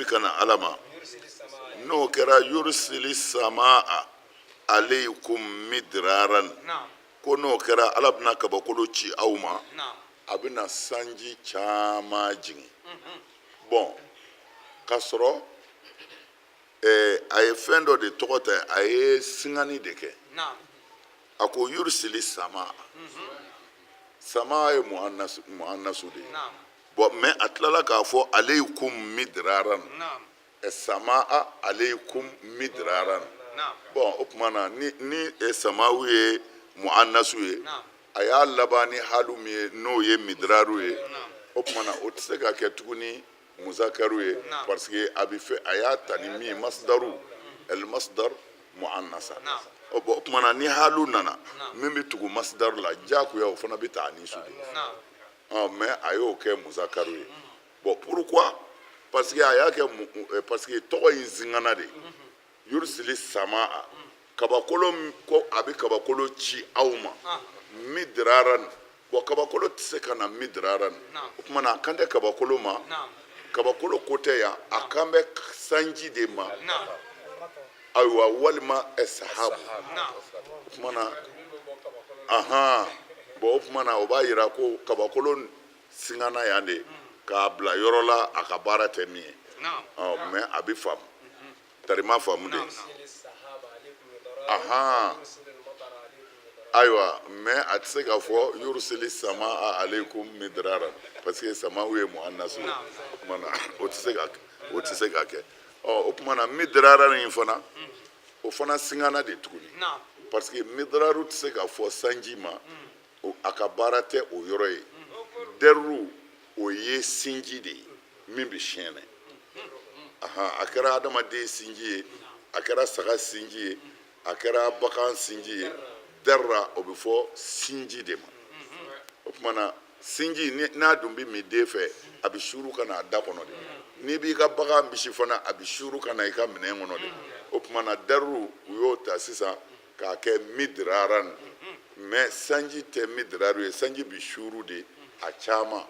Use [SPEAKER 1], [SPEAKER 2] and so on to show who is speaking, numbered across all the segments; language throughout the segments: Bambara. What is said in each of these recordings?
[SPEAKER 1] kana alama n'o kɛra yursili samaa alaykum midraran ko n'o kɛra ala bɛna kabakolo ci aw ma a bɛna sanji caman jigin bon k'a sɔrɔ a ye fɛn dɔ de tɔgɔ ta a ye singani de kɛ a ko yursili samaa sama ye muannasu de bon mais a tilala k'a fɔ alaykum midraran sama alaykum midraran bon o tuma na ni samawu ye muannasu ye a y'a laban ni halu min ye n'o ye midraru ye o tuma na o tɛ se ka kɛ tuguni muzakaru ye parce que a bɛ fɛ a y'a ta ni min masdaru el masdar muannasa o tuma na ni halu nana min bɛ tugu masdaru la jagoya o fana bɛ ta ni su de mais a y'o kɛ muzakaru ye bon pourquoi parce que a y'a kɛ parce que tɔgɔ in zingana de yursili samaa kabakolo ko a bɛ kabakolo ci aw ma midraran bon kabakolo tɛ se ka na midraran o tuma na a kan tɛ kabakolo ma kabakolo ko tɛ yan a kan bɛ sanji de ma ayiwa walima sahabu o tuma na bon o tuma na o b'a yira ko kabakolo singana yan de k'a bila yɔrɔ la a ka baara tɛ min ye mais a bɛ faamu tarima faamu de ayiwa mais a tɛ se ka fɔ yursili samaa alaykum midraran parce que samawu ye muannasu ye o tuma na o tɛ se ka kɛ o tuma na midraran in fana o fana singana de tuguni parce que midraru tɛ se ka fɔ sanji ma a ka baara tɛ o yɔrɔ ye dɛruru o ye sinji de ye min bɛ siyɛnɛ a kɛra adamaden sinji ye a kɛra saga sinji ye a kɛra bagan sinji ye dɛrra o bɛ fɔ sinji de ma o tuma na sinji n'a dun bɛ min den fɛ a bɛ suru ka na a da kɔnɔ de n'i b'i ka bagan bisi fana a bɛ suru ka na i ka minɛn kɔnɔ de o tuma na dɛrru u y'o ta sisan k'a kɛ midraran mais sanji tɛ midraru ye sanji bɛ suru de a caman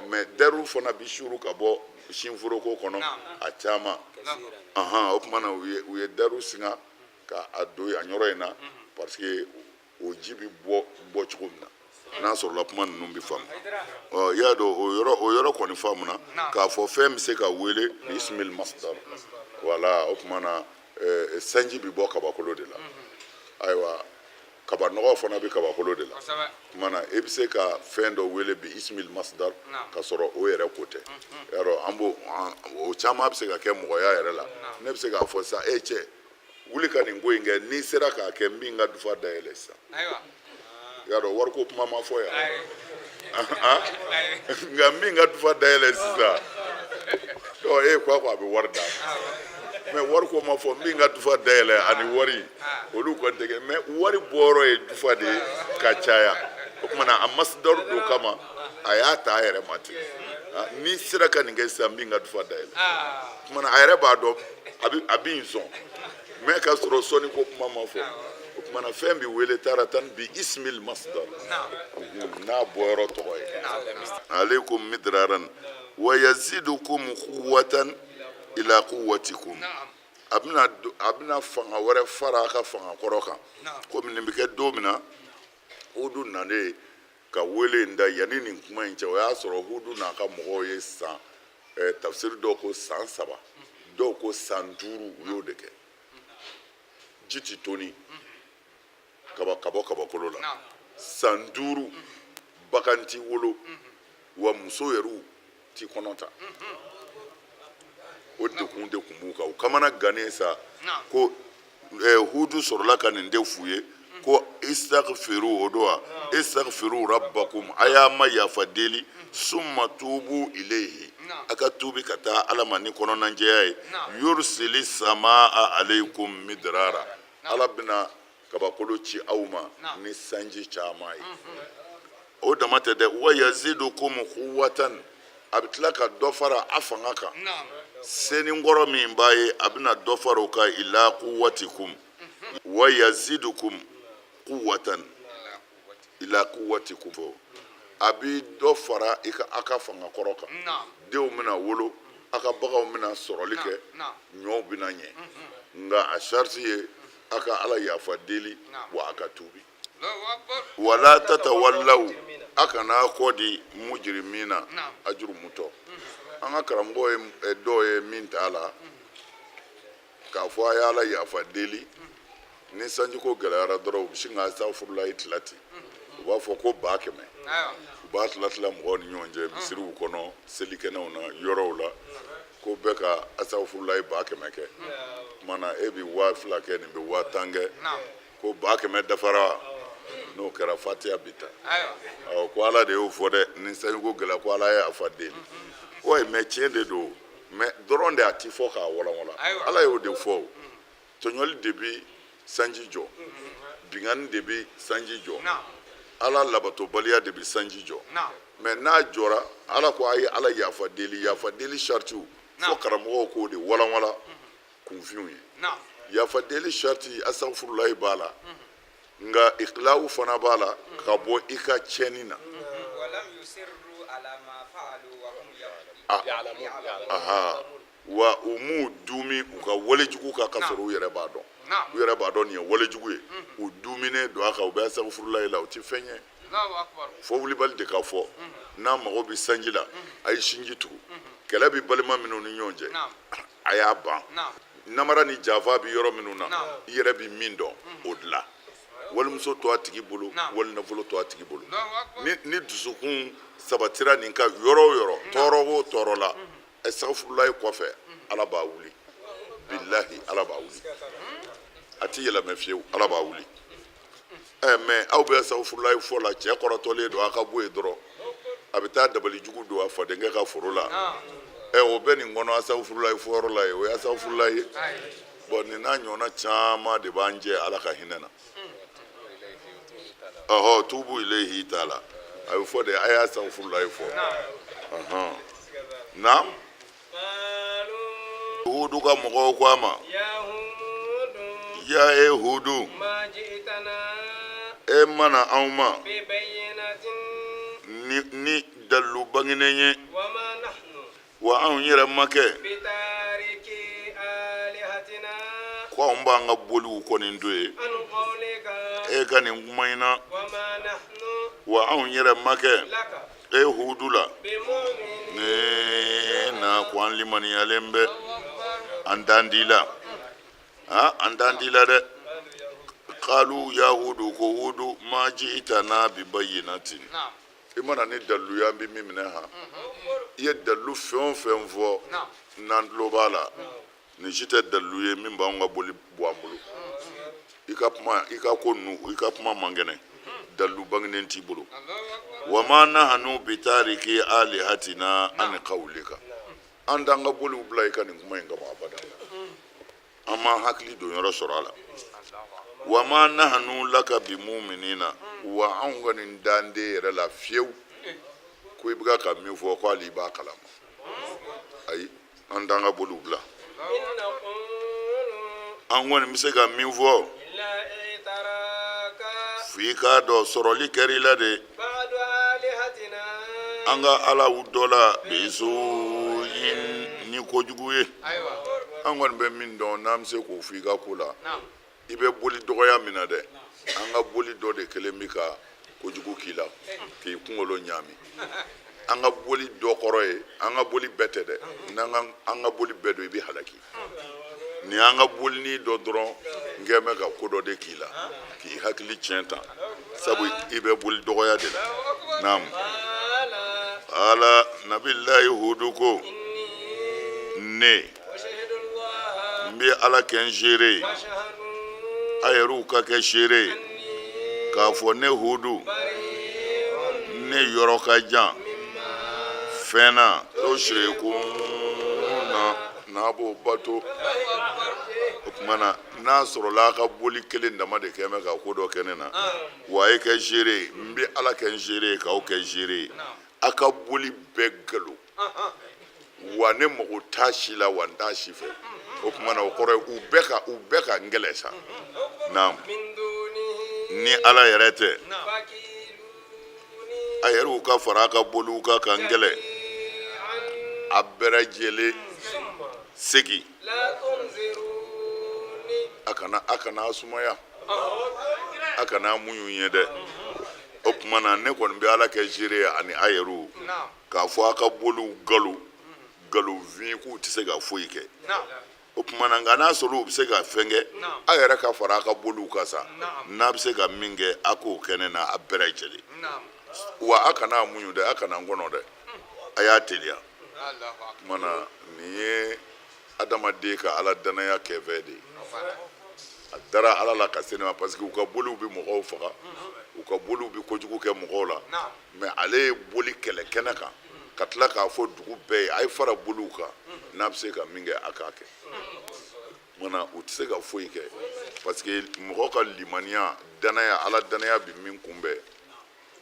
[SPEAKER 1] mais dɛrru fana bɛ suru ka bɔ sinforoko kɔnɔ a caman o tuma na u ye dɛrru singa k'a don a yɔrɔ in na parce que o ji bɛ bɔ cogo min na n'a sɔrɔla kuma ninnu bɛ faamu i y'a dɔn o yɔrɔ kɔni faamuna k'a fɔ fɛn bɛ se ka wele bismil masdar wala o tuma na sanji bɛ bɔ kabakolo de la ayiwa kabanɔgɔ fana bɛ kabakolo de la o tuma na e bɛ se ka fɛn dɔ wele bi ismil masdar ka sɔrɔ o yɛrɛ ko tɛ i y'a dɔn an b'o o caman bɛ se ka kɛ mɔgɔya yɛrɛ la ne bɛ se k'a fɔ sisan cɛ wuli ka nin ko in kɛ n'i sera k'a kɛ n bɛ n ka dufa dayɛlɛ sisan i y'a dɔn wariko kuma ma fɔ yan nka n bɛ n ka dufa dayɛlɛ sisan e ko a bɛ wari d'a ma mais wariko ma fɔ n bɛ n ka dufa dayɛlɛ ani wari olu kɔni tɛ kɛ mais wari bɔyɔrɔ ye dufa de ka caya o tuma na a masdaru do kama a y'a ta a yɛrɛ ma ten n'i sera ka nin kɛ sisan n bɛ n ka dufa dayɛlɛ o tuma na a yɛrɛ b'a dɔn a bɛ n sɔn mais ka sɔrɔ sɔnni ko kuma ma fɔ o tuma na fɛn bɛ wele taratan bi ismil masdar n'a bɔyɔrɔ tɔgɔ ye alaykum midraran wa yazidukum quwwatan ila quwwatikum a bɛna fanga wɛrɛ fara a ka fanga kɔrɔ kan komi nin bɛ kɛ don min na hudu nalen ka wele in da yanni nin kuma in cɛ o y'a sɔrɔ hudu n'a ka mɔgɔw ye san tafsiri dɔw ko san 3 dɔw ko san 5 u y'o de kɛ ji tɛ toni ka bɔ kabakolo la san 5 bagan t'i wolo wa muso yɛrɛ t'i kɔnɔ ta o dekun de tun b'u kan u kamana gannen sa ko hudu sɔrɔla ka nin de f'u ye ko istaghfiru o don wa istaghfiru rabbakum a y'a ma yafa deli summa tubu ilayhi a ka tubi ka taa ala ma ni kɔnɔnajɛya ye yursili samaa alaykum midrara ala bɛna kabakolo ci aw ma ni sanji caman ye o dama tɛ dɛ wa yazidukum quwwatan a bɛ tila ka dɔ fara a fanga kan senikɔrɔ min b'a ye a bɛna dɔ fara o kan ila quwwatikum wa yazidukum quwwatan ila quwwatikum a bɛ dɔ fara a ka fanga kɔrɔ kan denw bɛna wolo aka bagaw mina sɔrɔli kɛ ɲɔw bina ɲɛ nga a sharti ye aka ala yafa deli wa aka tubi wala tatawallaw aka na kɔ di mujrimina ajurumutɔ an ka karamɔgɔ ye dɔw ye min t'a la k'a fɔ a ye ala yafa deli ni sanjiko gɛlɛyara dɔrɔn u bɛ sin ka astaghfirulahi tila ten u b'a fɔ ko 100 u b'a tila mɔgɔw ni ɲɔgɔn cɛ misiriw kɔnɔ selikɛnɛw na yɔrɔw la ko bɛɛ ka astaghfirulahi 100 kɛ mana e bi 2000 kɛ nin bɛ 1010 kɛ ko 100 dafara n'o kɛra fatiha bi ta ko ala de y'o fɔ dɛ ni sanjiko gɛlɛya ko ala ye yafa deli ouais mais tiɲɛ de don mais dɔrɔn de a ti fɔ k'a wɔlɔwɔlɔ ala y'o de fɔ tɔɲɔli de bi sanji jɔ bingani de bi sanji jɔ ala labatobaliya de bi sanji jɔ mais n'a jɔra ala ko a ye ala yafa deli shartiw fɔ karamɔgɔw k'o de wɔlɔwɔlɔ kunfinw ye yafa deli sharti astaghfirulahi b'a la nga ikhlawu fana b'a la ka bɔ i ka tiɲɛni na wa u m'u dumi u ka walejugu kan ka sɔrɔ u yɛrɛ b'a dɔn nin ye walejugu ye u duminen don a kan u bɛ astaghfirulahi la u ti fɛn ye fo wulibali de ka fɔ n'a mago bɛ sanji la a ye sinji tugu kɛlɛ bɛ balima minnu ni ɲɔgɔn cɛ a y'a ban namara ni janfa bɛ yɔrɔ minnu na i yɛrɛ bɛ min dɔn o dilan walimuso to a tigi bolo wali nafolo to a tigi bolo ni dusukun sabatira nin ka yɔrɔ o yɔrɔ tɔɔrɔ o tɔɔrɔ la astaghfirulahi kɔfɛ ala b'a wuli billahi ala b'a wuli a ti yɛlɛmɛ fiyewu ala b'a wuli mais aw bɛ astaghfirulahi fɔ la cɛ kɔrɔtɔlen don a ka bɔ yen dɔrɔn a bɛ taa dabali jugu don a fadenkɛ ka foro la o bɛ nin kɔnɔ astaghfirulahi fɔyɔrɔ la ye o ye astaghfirulahi ye bon nin n'a ɲɔgɔnna caman de b'an jɛ ala ka hinɛ na tubu ilayhi ta'ala a bɛ fɔ de a y'a astaghfirulahi fɔ na hudu ka mɔgɔw ko a ma ya hudu e mana anw ma ni dalu banginen ye wa anw yɛrɛ ma kɛ ko anw b'an ka boliw kɔni to ye e ka nin kuma in na wa anw yɛrɛ ma kɛ e hudu la na ko an limaniyalen bɛ an t'an di la an t'an di la dɛ qalu ya hudu ko hudu ma ji'tana bi bayyinatin i mana ni daluya bɛ min minɛ ha i ye dalu fɛn o fɛn fɔ n'an tulo b'a la nin si tɛ dalu ye min b'anw ka boli bɔ an bolo i ka kuma man kɛnɛ dalu bangenen t'i bolo wa ma nahanu bi tariki alihatina an qawlika an t'an ka boliw bila i ka nin kuma in kama abada an m'an hakili don yɔrɔ sɔrɔ a la wa ma nahanu laka bi mu'minina wa anw ka nin dande yɛrɛ la fiyewu ko i bɛ ka min fɔ ko hali i b'a kalama ayi an t'an ka boliw bila an kɔni bɛ se ka min fɔ f'i k'a dɔn sɔrɔli kɛr'i la de an ka alaw dɔ la bisu ni kojugu ye an kɔni bɛ min dɔn n'an bɛ se k'o f'i ka ko la i bɛ boli dɔgɔya min na dɛ an ka boli dɔ de kelen bɛ ka kojugu k'i la k'i kunkolo ɲaami an ka boli dɔ kɔrɔ ye an ka boli bɛɛ tɛ dɛ n'an an ka boli bɛɛ don i bɛ halaki ni an ka bolini dɔ dɔrɔn n kɛ mɛ ka ko dɔ de k'i la k'i hakili tiɲɛ tan sabu i bɛ boli dɔgɔya de la naam ala nabilayi hudu ko ne n bɛ ala kɛ n seere a yɛrɛw ka kɛ seere k'a fɔ ne hudu ne yɔrɔ ka jan fɛn na to serekun na n'a b'o bato o tuma na n'a sɔrɔla a ka boli kelen dama de kɛ mɛ ka ko dɔ kɛ ne na wa a ye kɛ seere n bɛ ala kɛ n seere k'aw kɛ seere a ka boli bɛɛ galo wa ne mago t'a si la wa n t'a si fɛ o tuma na o kɔrɔ ye u bɛɛ ka n gɛlɛ sa naam ni ala yɛrɛ tɛ a yɛrɛw ka fara a ka boliw kan ka n gɛlɛ a bɛɛ lajɛlen segi
[SPEAKER 2] لا تنظروني
[SPEAKER 1] akana sumaya akana munyu ye dɛ o kuma na ne kɔni bɛ ala kɛ jire ani a yɛrɛw k'a fɔ a ka boliw galo vin k'u tɛ se ka foyi kɛ o kuma na nka n'a sɔrɔ u bɛ se ka fɛn kɛ a yɛrɛ ka fara a ka boliw kan sa n'a bɛ se ka min kɛ a k'o kɛ ne na a bɛɛ lajɛlen wa a kana munyu dɛ a kana ngɔnɔ dɛ a y'a teliya o kuma na nin ye adamaden ka ala danaya kɛfɛ de ye a dara ala la ka se ne ma parce que u ka boliw bɛ mɔgɔw faga u ka boliw bɛ kojugu kɛ mɔgɔw la mais ale ye boli kɛlɛ kɛnɛ kan ka tila k'a fɔ dugu bɛɛ ye a ye fara boliw kan n'a bɛ se ka min kɛ a k'a kɛ mana u tɛ se ka foyi kɛ parce que mɔgɔ ka limaniya danaya ala danaya bɛ min kunbɛn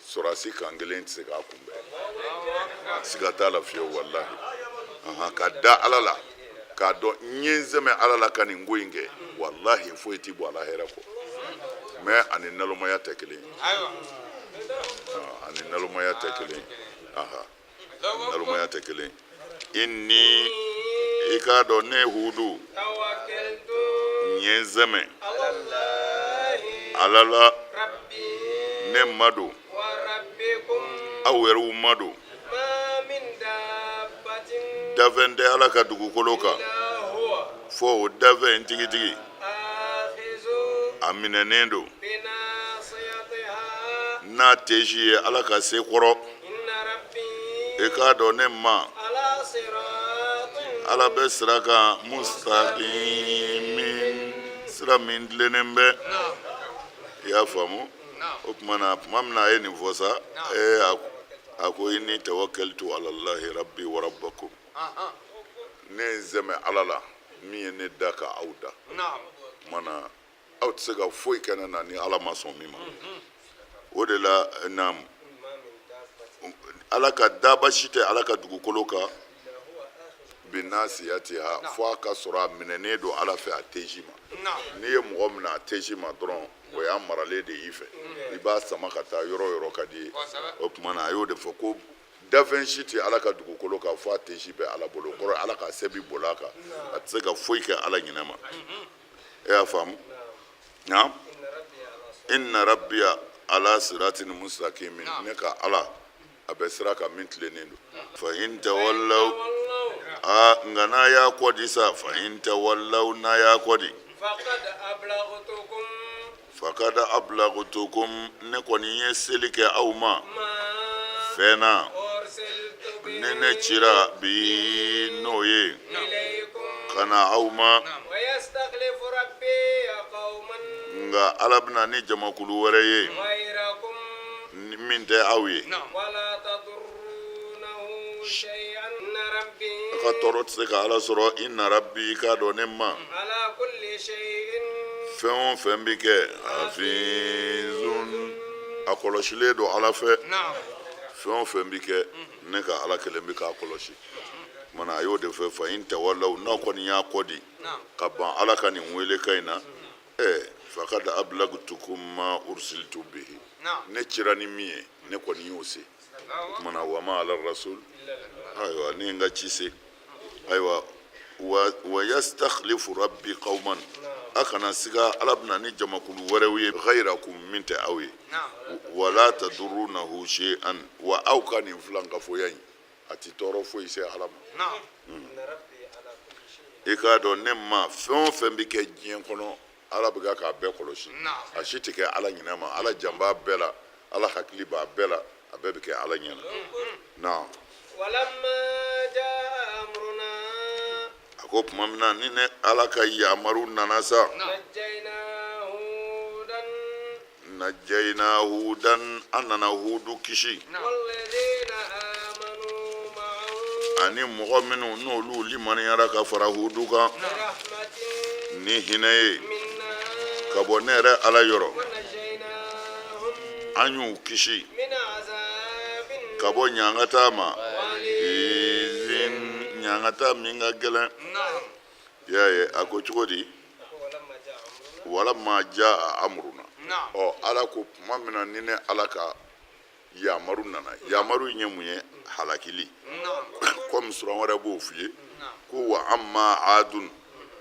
[SPEAKER 1] sɔrɔsi kan kelen tɛ se k'a kunbɛn siga t'a la fiyewu walahi ka da ala la k'a dɔn n ye n sɛmɛ ala la ka nin ko in kɛ walahi foyi t'i bɔ ala hɛrɛ kɔ mais ani nalomaya tɛ kelen ani nalomaya tɛ kelen nalomaya tɛ kelen inni i k'a dɔn ne hudu n ye n sɛmɛ ala la ne mado aw yɛrɛw mado dafɛn tɛ ala ka dugukolo kan fo o dafɛn tigitigi a minɛnen don n'a tɛsi ye ala ka se kɔrɔ i k'a dɔn ne ma ala bɛ sira kan mustaqimin sira min tilennen bɛ i y'a faamu o tuma na tuma min na a ye nin fɔ sa a ko inni tawakkaltu ala allahi rabbi wa rabbakum ne ye n sɛmɛ ala la min ye ne da ka aw da mana aw tɛ se ka foyi kɛ ne na ni ala ma sɔn min ma o de la ala ka daba si tɛ ala ka dugukolo kan binasiyatiha fo a ka sɔrɔ a minɛnen don ala fɛ a tɛsi ma n'i ye mɔgɔ minɛ a tɛsi ma dɔrɔn o y'a maralen de y'i fɛ i b'a sama ka taa yɔrɔ yɔrɔ ka di ye o tuma na a y'o de fɔ ko dafɛn si tɛ ala ka dugukolo kan fo a tɛsi bɛ ala bolo kɔrɔ ala ka sɛbi bol'a kan a tɛ se ka foyi kɛ ala ɲinɛ ma e y'a faamu nka inna rabbiya ala siratin mustaqimin ne ka ala a bɛ sira kan min tilennen don fa in tawallaw nka n'a y'a kɔdi sa fa in tawallaw n'a y'a kɔdi fakada ablagtukum ne kɔni ye seli kɛ aw ma fɛn na ne ne cira bi n'o ye ka na aw ma nka ala bɛna ni jamakulu wɛrɛ ye min tɛ aw ye a ka tɔɔrɔ tɛ se ka ala sɔrɔ inna rabbi i k'a dɔn ne ma fɛn o fɛn bɛ kɛ hafizun a kɔlɔsilen don ala fɛ fɛn o fɛn bɛ kɛ ne ka ala kelen bɛ k'a kɔlɔsi mana a y'o de fɛ fa in tawallaw n'aw kɔni y'a kɔ di ka ban ala ka nin wele kan in na fakad ablagtukum ma ursiltu bihi ne cira ni min ye ne kɔni y'o se mana wa ma ala rasul ayiwa ne ye n ka ci se ayiwa wa yastakhlifu rabbi qauman a kana siga ala bɛna ni jamakulu wɛrɛw ye ghayrakum min tɛ aw ye wala tadurrunahu shay'an wa aw ka nin filankafoya in a tɛ tɔɔrɔ foyi se ala ma i k'a dɔn ne ma fɛn o fɛn bɛ kɛ diɲɛ kɔnɔ ala bɛ k'a bɛɛ kɔlɔsi a si tɛ kɛ ala ɲinɛ ma ala jan b'a bɛɛ la ala hakili b'a bɛɛ la a bɛɛ bɛ kɛ ala ɲɛna na a ko tuma min na ni ne ala ka yamaru nana sa najjayna hudan an nana hudu kisi ani mɔgɔ minnu n'olu limaniyara ka fara hudu kan ni hinɛ ye ka bɔ ne yɛrɛ ala yɔrɔ an y'u kisi ka bɔ ɲangata ma ɲangata min ka gɛlɛn y'a ye a ko cogo di walama ja a amuruna ala ko tuma min na ni ne ala ka yamaru nana yamaru ye mun ye halakili comme suran wɛrɛ b'o f'i ye ko wa amma adun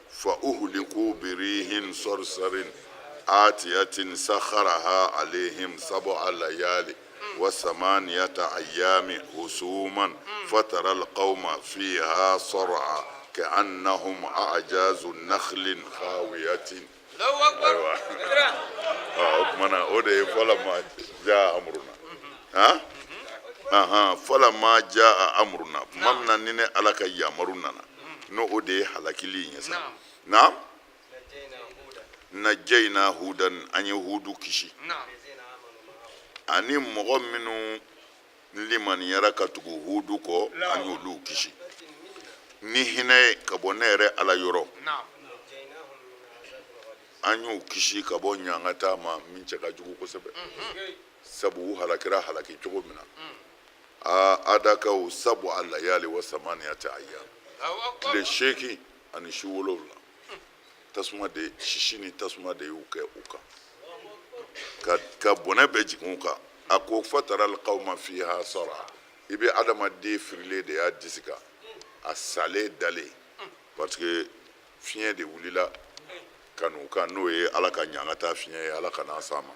[SPEAKER 1] fa uhliku birihin sarsarin آتية سخرها عليهم 7 ليال و8 أيام حسوما فترى القوم فيها صرعى كأنهم أعجاز نخل خاوية.
[SPEAKER 2] الله أكبر.
[SPEAKER 1] أيوة منا أودي فلما جاء أمرنا فلما جاء أمرنا ممنا نين على يامرنا نو أودي حلكلي نعم najjayna hudan an yi hudu kishi ani mɔgɔ minnu limaniyara ka tugu hudu kɔ an y'olu kisi ni hinɛ ka bɔ ne yɛrɛ ala yɔrɔ an y'u kisi ka bɔ ɲangata ma min cɛ ka jugu kosɛbɛ sabu u halakira halaki cogo min na adakaw 7 layali wa 8 ayyam tile 8 ani su 7 tasuma de sisi ni tasuma de y'u kɛ u kan ka bɔnɛ bɛɛ jigin u kan a ko fatara alqawma fiha sara i bɛ adamaden firilen de y'a disi kan a salen dalen parce que fiɲɛ de wulila ka n'u kan n'o ye ala ka ɲangata fiɲɛ ye ala ka n'a s'a ma.